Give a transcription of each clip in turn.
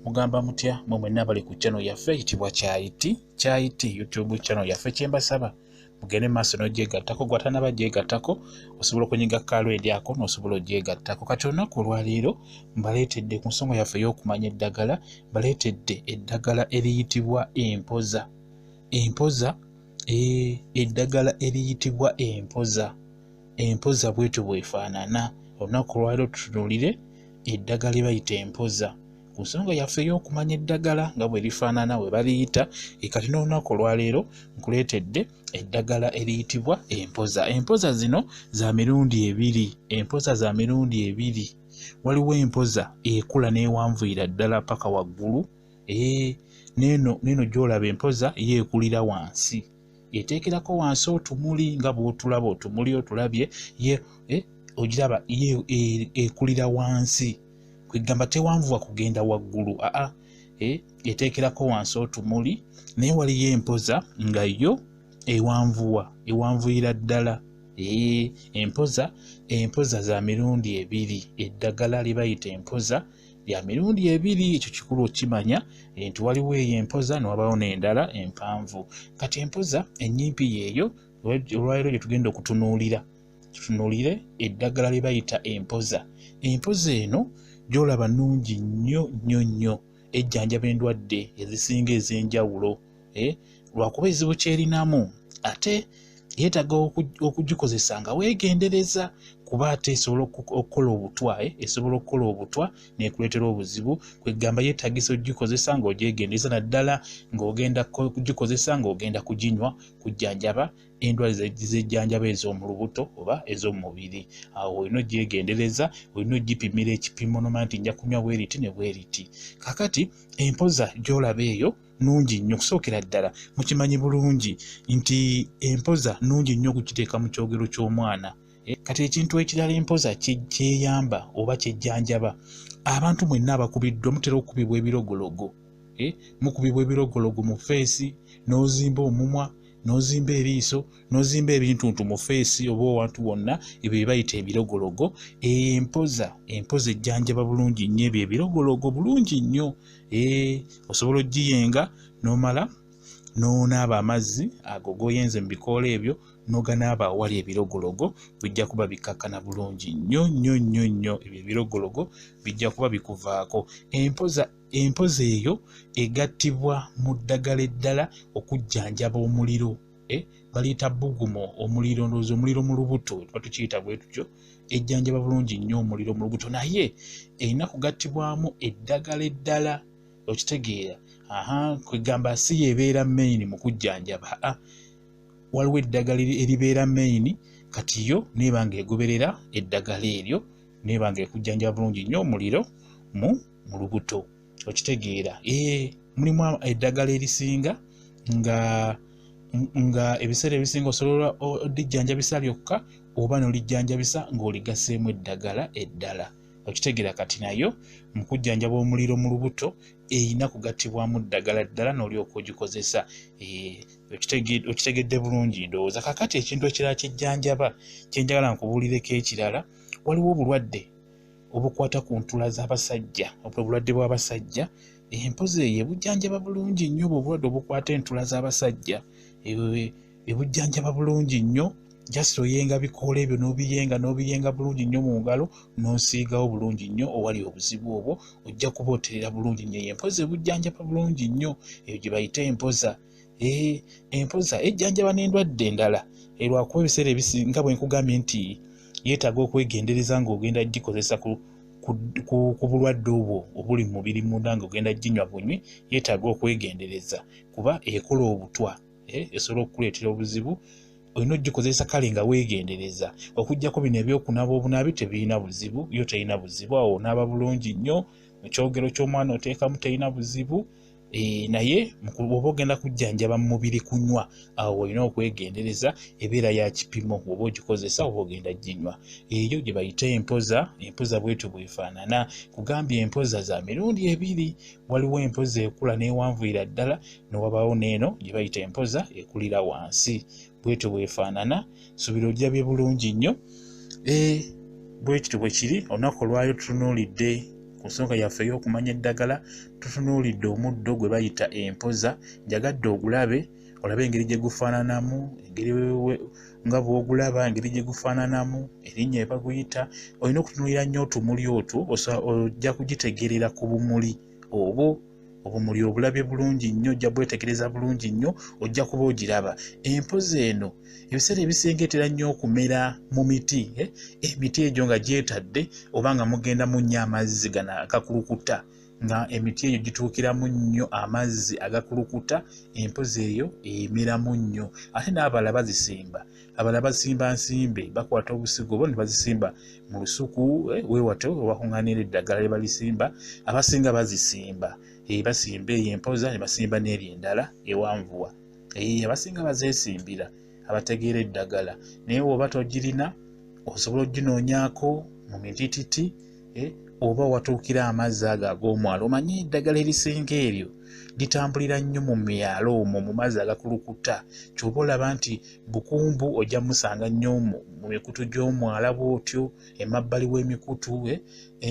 mugamba mutya mwe mwenna bali ku channel yaffe eyitibwa Kyayiti YouTube channel yaffe. Kyembasaba mugende maaso n'ogyegattako, gwatanaba gyegattako osobola okunyiga kalo eryako n'osobola ogyegattako. Kati olunaku olwaleero mbaleetedde ku nsonga yaffe y'okumanya eddagala, mbaleetedde eddagala eriyitibwa Empoza. Eddagala eriyitibwa Empoza Bweti Bwefanana. Olunaku olwaleero tutunuulire eddagala lye bayita Empoza ku nsonga yaffe y'okumanya eddagala nga bwe lifaanana we baliyita. Kati n'olunaku olwaleero nkuleetedde eddagala eriyitibwa Empoza. Empoza zino za mirundi ebiri. Waliwo empoza ekula n'ewanvuyira ddala paka waggulu. Neno gy'olaba empoza yeekulira wansi, eteekerako wansi otumuli nga bw'otulaba otumuli otulabye, ogiraba ekulira wansi, kwegamba tewanvuwa kugenda waggulu, eteekerako wansi otumuli. Naye waliyo empoza nga yo ewanvuyira ddala. Empoza za mirundi ebiri. Eddagala lye bayita Empoza lya mirundi ebiri. Ekyo kikulu okimanya nti waliwo eyo empoza n'wabaawo n'endala empanvu. Kati empoza ennyimpi yeeyo olwaleero gye tugenda okutunuulira. Tutunuulire eddagala lye bayita Empoza. Empoza eno gy'olaba nnungi nnyo, ejjanjaba endwadde ezisinga ez'enjawulo. Lwakuba ezibu kyerinamu, ate yeetaaga okugikozesa nga weegendereza, kuba ate esobola okukola obutwa n'ekuleetera obuzibu. Kwegamba yeetaagisa ogikozesa ng'ogyegendereza, naddala ng'ogenda kugikozesa ng'ogenda kuginywa kujjanjaba endwadde z'ejjanjaba ez'omu lubuto oba ez'omu mubiri. Awo olina ogyegendereza, olina ogipimira ekipimo n'omanya nti nja kunywa bweriti ne bweriti. Kakati empoza gy'olaba eyo nnungi nnyo. Okusookera ddala mukimanyi bulungi nti empoza nnungi nnyo okugiteeka mu kyogero ky'omwana. Kati ekintu ekirala empoza kyeyamba oba kyejjanjaba, abantu mwenna abakubiddwa mutera okukubibwa ebirogologo. Mukubibwa ebirogologo mu feesi, n'ozimba omumwa, n'ozimba eriiso, n'ozimba ebintuntu mu feesi oba owantu wonna, ebyo bayita ebirogologo. Empoza ejjanjaba bulungi nnyo ebyo ebirogologo bulungi nnyo. Osobola ogiyenga n'omala n'onaaba amazzi ago g'oyenze mu bikoola ebyo, n'oganaaba awali ebirogologo, bijja kuba bikakkana bulungi nnyo. Ebyo ebirogologo bijja kuba bikuvaako. Empoza eyo egattibwa mu ddagala eddala okujjanjaba omuliro. Baliyita bbugumo omuliro, ndowooza omuliro mu lubuto tuba tukiyita bwe tutyo. Ejjanjaba bulungi nnyo omuliro mu lubuto, naye erina kugattibwamu eddagala eddala. Okitegeera? Kwegamba si yeebeera main mu kujjanjaba. Waliwo eddagala eribeera main, kati yo neeba ng'egoberera eddagala eryo, neeba ng'ekujjanjaba bulungi nnyo omuliro mu lubuto. Okitegeera? Mulimu eddagala erisinga nga ebiseera ebisinga osobola olijjanjabisa lyokka oba n'olijjanjabisa ng'oligaseemu eddagala eddala. Okitegeera? Kati nayo mu kujjanjaba omuliro mu lubuto erina kugattibwamu ddagala ddala n'olyoka ogikozesa. Okitegedde bulungi ndowooza. Kakati ekintu ekirala kyejjanjaba kyenjagala nkubuulireko ekirala, waliwo obulwadde obukwata ku ntula z'abasajja, obulwadde bw'abasajja. Empoza eyo ebujjanjaba bulungi nnyo obulwadde obukwata entula z'abasajja. Ebujjanjaba bulungi nnyo. Just oyenga bikoola ebyo n'obiyenga bulungi nnyo mu ngalo, n'osiigawo bulungi nnyo owali obuzibu obwo, ojja kuba oterera bulungi nnyo. Empoza ebujjanjaba bulungi nnyo, eyo gye bayita Empoza. Empoza ejjanjaba n'endwadde endala. Lwakuba ebiseera ebisinga bwe nkugambye nti yeetaaga okwegendereza ng'ogenda gikozesa ku bulwadde obwo obuli mu mubiri munda, ng'ogenda ginywa bunywi, yeetaaga okwegendereza kuba ekola obutwa, esobola okukuleetera obuzibu. Olina ogikozesa kale nga weegendereza. Okuggyako bino ebyokunaaba obunaabi tebirina buzibu, yo terina buzibu. Awo onaaba bulungi nnyo, mu kyogero ky'omwana oteekamu terina buzibu. Naye bw'oba ogenda kujjanjaba mu mubiri kunywa, awo olina okwegendereza, ebeera ya kipimo oba ogikozesa oba ogenda ginywa. Eyo gye bayita Empoza Bweti Bwefanana. Kugambye empoza za mirundi ebiri. Waliwo empoza ekula n'ewanvuyira ddala, n'wabaawo n'eno gye bayita empoza ekulira wansi. Bwetyo bwefaanana. Suubira ogirabye bulungi nnyo. Bwekityo bwe kiri olunaku olwayo tutunuulidde ku nsonga yaffe ey'okumanya eddagala tutunuulidde omuddo gwe bayita empoza. Njagadde ogulabe olabe engeri gye gufaananamu, engeri nga bw'ogulaba engeri gye gufaananamu, erinnya ebaguyita. Olina okutunuulira nnyo otumuli otwo, ojja kugitegeerera ku bumuli obwo. Obumuli obulabye bulungi nnyo, ojja bwetegereza bulungi nnyo, ojja kuba ogiraba. Empoza eno ebiseera ebisinga etera nnyo okumera mu miti, emiti egyo nga gyetadde oba nga mugenda mu nnyo amazzi gano agakulukuta, nga emiti egyo gituukiramu nnyo amazzi agakulukuta, empoza eyo emeramu nnyo. Ate n'abalala bazisimba, abalala basimba nsimbe, bakwata obusigo bo ne bazisimba mu lusuku weewate ewakuŋŋaanira eddagala lye balisimba. Abasinga bazisimba, basimba eyo empoza ne basimba n'eri endala ewanvuwa. Abasinga bazeesimbira abategeera eddagala, naye bw'oba togirina osobola oginoonyaako mu mitititi oba watuukira amazzi ago ag'omwalo. Omanye eddagala erisinga eryo litambulira nnyo mu myalo omwo mu mazzi agakulukuta, ky'oba olaba nti bukumbu ojja musanga nnyo mu mikutu gy'omwala bw'otyo, emabbali w'emikutu.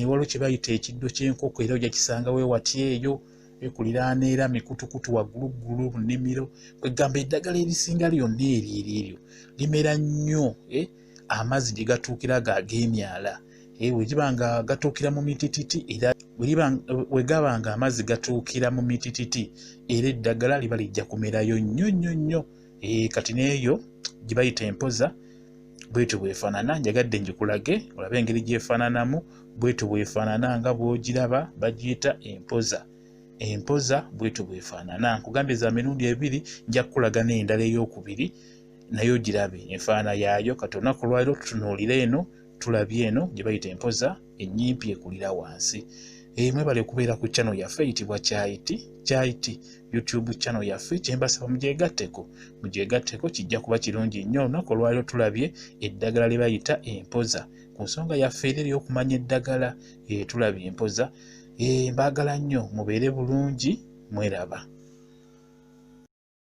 Waliwo kye bayita ekiddo ky'enkoko, era ojja kisanga weewati eyo kuliraana era mikutukutu wagguluggulu mu nnimiro. Kwegamba eddagala erisinga lyonna eryo limera nnyo amazzi gye gatuukira ag'emyala. Wegiba nga gatuukira mu mitititi, era we gaba nga amazzi gatuukira mu mitititi, era eddagala liba lijja kumerayo nnyo nnyo nnyo. Kati n'eyo gye bayita empoza bwetyo bwefaanana, njagadde ngikulage olabe engeri gyefaananamu. Bwetyo bwefaanana nga bw'ogiraba bagiyita empoza. Empoza bwetyo bwefaanana. Nkugambye za mirundi ebiri, nja kukulaga n'endala ey'okubiri nayo ogirabe enfaana yaayo. Kati olunaku lwaliro tutunuulire eno, tulabye eno gye bayita empoza ennyimpi ekulira wansi. Mwebale okubeera ku channel yaffe eyitibwa Kyayiti YouTube channel yaffe. Kyembasaba mugyegatteko, kijja kuba kirungi nnyo. Olunaku olwaliro tulabye eddagala lye bayita empoza. Ku nsonga yaffe eri ey'okumanya eddagala tulabye empoza. Mbaagala nnyo mubeere bulungi, mweraba.